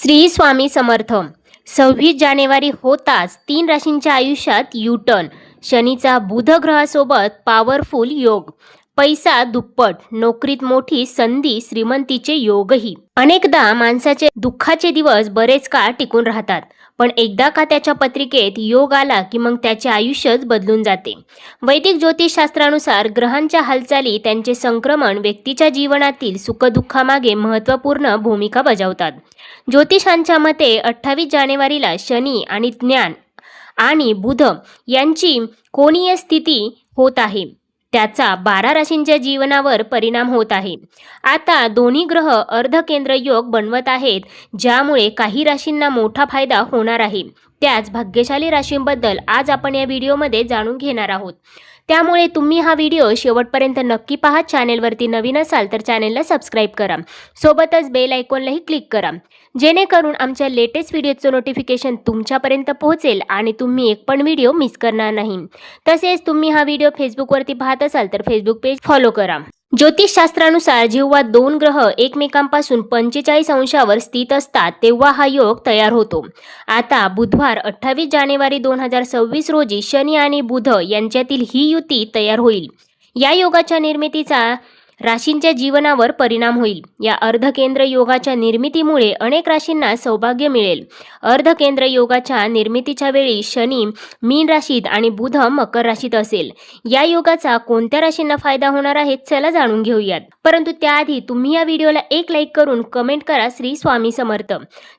श्री स्वामी समर्थ. 26 जानेवारी होताच 3 राशींच्या आयुष्यात यू-टर्न. शनीचा बुध ग्रहासोबत पॉवरफुल योग. पैसा दुप्पट, नोकरीत मोठी संधी, श्रीमंतीचे योगही. अनेकदा माणसाचे दुःखाचे दिवस बरेच काळ टिकून राहतात, पण एकदा का त्याच्या पत्रिकेत योग आला की मग त्याचे आयुष्यच बदलून जाते. वैदिक ज्योतिषशास्त्रानुसार ग्रहांच्या हालचाली, त्यांचे संक्रमण व्यक्तीच्या जीवनातील सुखदुःखामागे महत्त्वपूर्ण भूमिका बजावतात. ज्योतिषांच्या मते 28 जानेवारीला शनी आणि ज्ञान आणि बुध यांची कोणीय स्थिती होत आहे. त्याचा 12 राशींच्या जीवनावर परिणाम होत आहे. आता दोन्ही ग्रह अर्धकेंद्र योग बनवत आहेत, ज्यामुळे काही राशींना मोठा फायदा होणार आहे. त्याच भाग्यशाली राशींबद्दल आज आपण या व्हिडिओमध्ये जाणून घेणार आहोत. त्यामुळे तुम्ही हा व्हिडिओ शेवटपर्यंत नक्की पहा. चॅनेलवरती नवीन असाल तर चॅनेलला सबस्क्राईब करा, सोबतच बेल आयकॉनलाही क्लिक करा, जेणेकरून आमच्या लेटेस्ट व्हिडिओचं नोटिफिकेशन तुमच्यापर्यंत पोहोचेल आणि तुम्ही एक पण व्हिडिओ मिस करणार नाही. तसेच तुम्ही हा व्हिडिओ फेसबुकवरती पाहत असाल तर फेसबुक पेज फॉलो करा. ज्योतिषशास्त्रानुसार जेव्हा दोन ग्रह एकमेकांपासून 45 अंशावर स्थित असतात तेव्हा हा योग तयार होतो. आता बुधवार 28 जानेवारी 2026 रोजी शनी आणि बुध यांच्यातील ही युती तयार होईल. या योगाच्या निर्मितीचा राशींच्या जीवनावर परिणाम होईल. या अर्धकेंद्र योगाच्या निर्मितीमुळे अनेक राशींना सौभाग्य मिळेल. अर्धकेंद्र योगाच्या निर्मितीच्या वेळी शनी मीन राशीत आणि बुध मकर राशीत असेल. या योगाचा कोणत्या राशींना फायदा होणार आहे चला जाणून घेऊयात. परंतु त्याआधी तुम्ही या व्हिडिओला एक लाईक करून कमेंट करा श्री स्वामी समर्थ.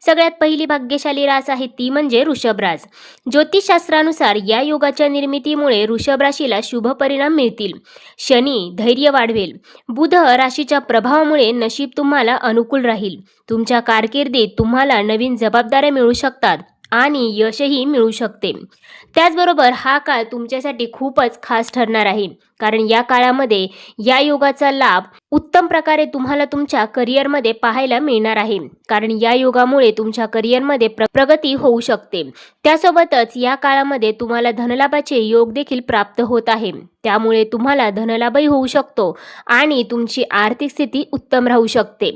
सगळ्यात पहिली भाग्यशाली रास आहे ती म्हणजे वृषभ रास. ज्योतिषशास्त्रानुसार या योगाच्या निर्मितीमुळे वृषभ राशीला शुभ परिणाम मिळतील. शनी धैर्य वाढवेल. बुध राशीच्या प्रभावामुळे नशीब तुम्हाला अनुकूल राहील. तुमच्या कारकिर्दीत तुम्हाला नवीन जबाबदाऱ्या मिळू शकतात आणि यशही मिळू शकते. त्याचबरोबर हा काळ तुमच्यासाठी खूपच खास ठरणार आहे, कारण या काळामध्ये या योगाचा लाभ उत्तम प्रकारे तुम्हाला तुमच्या करिअरमध्ये पाहायला मिळणार आहे. कारण या योगामुळे तुमच्या करिअरमध्ये प्रगती होऊ शकते. त्यासोबतच या काळामध्ये तुम्हाला धनलाभाचे योग देखील प्राप्त होत आहे. त्यामुळे तुम्हाला धनलाभही होऊ शकतो आणि तुमची आर्थिक स्थिती उत्तम राहू शकते.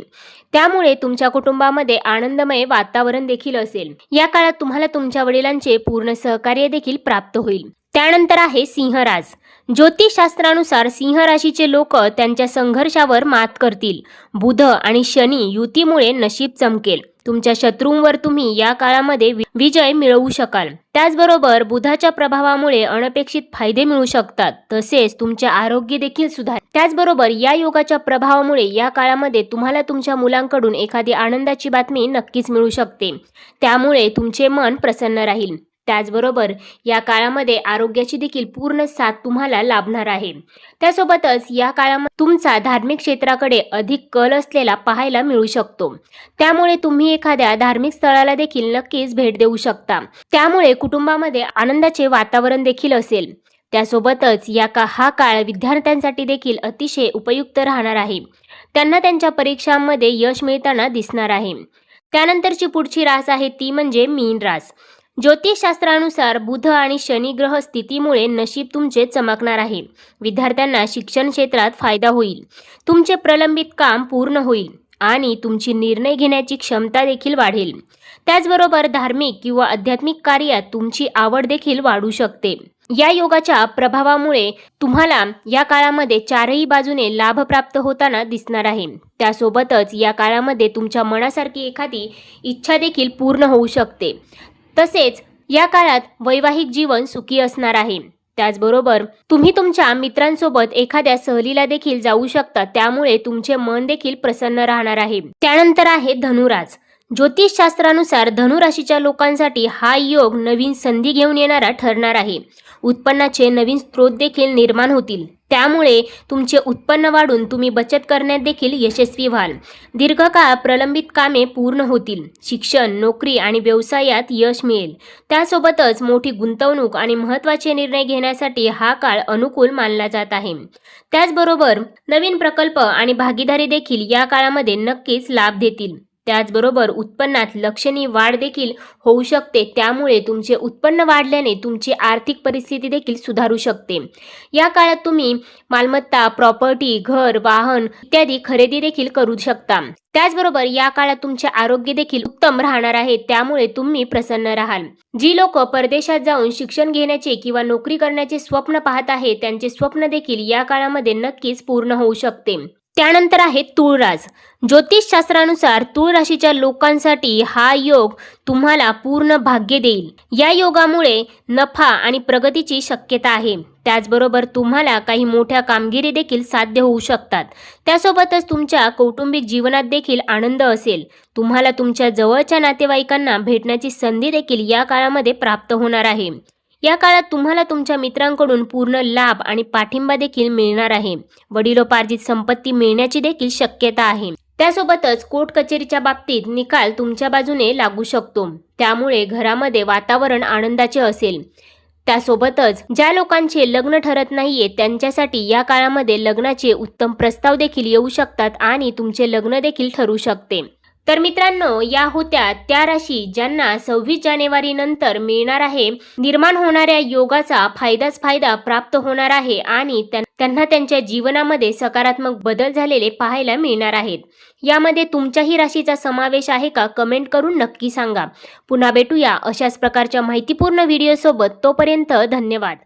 त्यामुळे तुमच्या कुटुंबामध्ये आनंदमय वातावरण देखील असेल. या काळात तुम्हाला तुमच्या वडिलांचे पूर्ण सहकार्य देखील प्राप्त होईल. त्यानंतर आहे सिंह रास. ज्योतिषशास्त्रानुसार सिंह राशीचे लोक त्यांच्या संघर्षावर मात करतील. बुध आणि शनी युतीमुळे नशीब चमकेल. तुमच्या शत्रूंवर तुम्ही या काळामध्ये विजय मिळवू शकाल. त्याचबरोबर बुधाच्या प्रभावामुळे अनपेक्षित फायदे मिळू शकतात. तसेच तुमचे आरोग्य देखील सुधारेल. त्याचबरोबर या योगाच्या प्रभावामुळे या काळामध्ये तुम्हाला तुमच्या मुलांकडून एखादी आनंदाची बातमी नक्कीच मिळू शकते. त्यामुळे तुमचे मन प्रसन्न राहील. त्याचबरोबर या काळामध्ये आरोग्याची देखील पूर्ण साथ तुम्हाला लाभणार आहे. त्यासोबतच या काळामध्ये तुमचा धार्मिक क्षेत्राकडे अधिक कल असलेला पाहायला मिळू शकतो. त्यामुळे तुम्ही एखाद्या धार्मिक स्थळाला देखील नक्कीच भेट देऊ शकता. त्यामुळे कुटुंबामध्ये आनंदाचे वातावरण देखील असेल. त्यासोबतच हा काळ विद्यार्थ्यांसाठी देखील अतिशय उपयुक्त राहणार आहे. त्यांना त्यांच्या परीक्षांमध्ये यश मिळताना दिसणार आहे. त्यानंतरची पुढची रास आहे ती म्हणजे मीन रास. ज्योतिषशास्त्रानुसार बुध आणि शनी ग्रह स्थितीमुळे नशीब तुमचे चमकणार आहे. विद्यार्थ्यांना शिक्षण क्षेत्रात फायदा होईल. तुमचे प्रलंबित काम पूर्ण होईल आणि तुमची निर्णय घेण्याची क्षमता देखील वाढेल. त्याचबरोबर धार्मिक किंवा आध्यात्मिक कार्यात तुमची आवड देखील वाढू शकते. या योगाच्या प्रभावामुळे तुम्हाला या काळामध्ये चारही बाजूने लाभ प्राप्त होताना दिसणार आहे. त्यासोबतच या काळामध्ये तुमच्या मनासारखी एखादी इच्छा देखील पूर्ण होऊ शकते. तसेच या काळात वैवाहिक जीवन सुखी असणार आहे. त्याचबरोबर तुम्ही तुमच्या मित्रांसोबत एखाद्या सहलीला देखील जाऊ शकता. त्यामुळे तुमचे मन देखील प्रसन्न राहणार आहे. त्यानंतर आहे धनुरास. ज्योतिषशास्त्रानुसार धनुराशीच्या लोकांसाठी हा योग नवीन संधी घेऊन येणारा ठरणार आहे. उत्पन्नाचे नवीन स्रोत देखील निर्माण होतील. त्यामुळे तुमचे उत्पन्न वाढून तुम्ही बचत करण्यात देखील यशस्वी व्हाल. दीर्घकाळ प्रलंबित कामे पूर्ण होतील. शिक्षण, नोकरी आणि व्यवसायात यश मिळेल. त्यासोबतच मोठी गुंतवणूक आणि महत्त्वाचे निर्णय घेण्यासाठी हा काळ अनुकूल मानला जात आहे. त्याचबरोबर नवीन प्रकल्प आणि भागीदारी देखील या काळामध्ये नक्कीच लाभ देतील. त्याचबरोबर उत्पन्नात लक्षणीय वाढ देखील होऊ शकते. त्यामुळे तुमचे उत्पन्न वाढल्याने तुमची आर्थिक परिस्थिती देखील सुधारू शकते. या काळात तुम्ही मालमत्ता, प्रॉपर्टी, घर, वाहन इत्यादी खरेदी देखील करू शकता. त्याचबरोबर या काळात तुमचे आरोग्य देखील उत्तम राहणार आहे. त्यामुळे तुम्ही प्रसन्न राहाल. जी लोक परदेशात जाऊन शिक्षण घेण्याचे किंवा नोकरी करण्याचे स्वप्न पाहत आहेत, त्यांचे स्वप्न देखील या काळामध्ये नक्कीच पूर्ण होऊ शकते. त्यानंतर आहे तूळ रास. ज्योतिषशास्त्रानुसार तूळ राशीच्या लोकांसाठी हा योग तुम्हाला पूर्ण भाग्य देईल. या योगामुळे नफा आणि प्रगतीची शक्यता आहे. त्याचबरोबर तुम्हाला काही मोठ्या कामगिरी देखील साध्य होऊ शकतात. त्यासोबतच तुमच्या कौटुंबिक जीवनात देखील आनंद असेल. तुम्हाला तुमच्या जवळच्या नातेवाईकांना भेटण्याची संधी देखील या काळामध्ये प्राप्त होणार आहे. या काळात तुम्हाला तुमच्या मित्रांकडून पूर्ण लाभ आणि पाठिंबा देखील मिळणार आहे. वडिलोपार्जित संपत्ती मिळण्याची देखील शक्यता आहे. त्यासोबतच कोर्ट कचेरीच्या बाबतीत निकाल तुमच्या बाजूने लागू शकतो. त्यामुळे घरामध्ये वातावरण आनंदाचे असेल. त्यासोबतच ज्या लोकांचे लग्न ठरत नाहीये त्यांच्यासाठी या काळामध्ये लग्नाचे उत्तम प्रस्ताव देखील येऊ शकतात आणि तुमचे लग्न देखील ठरू शकते. तर मित्रांनो, या होत्या त्या राशी ज्यांना 26 जानेवारी नंतर मिळणार आहे निर्माण होणाऱ्या योगाचा फायदाच फायदा प्राप्त होणार आहे आणि त्यांना त्यांच्या जीवनामध्ये सकारात्मक बदल झालेले पाहायला मिळणार आहेत. यामध्ये तुमच्याही राशीचा समावेश आहे का? कमेंट करून नक्की सांगा. पुन्हा भेटूया अशाच प्रकारच्या माहितीपूर्ण व्हिडिओसोबत. तोपर्यंत धन्यवाद.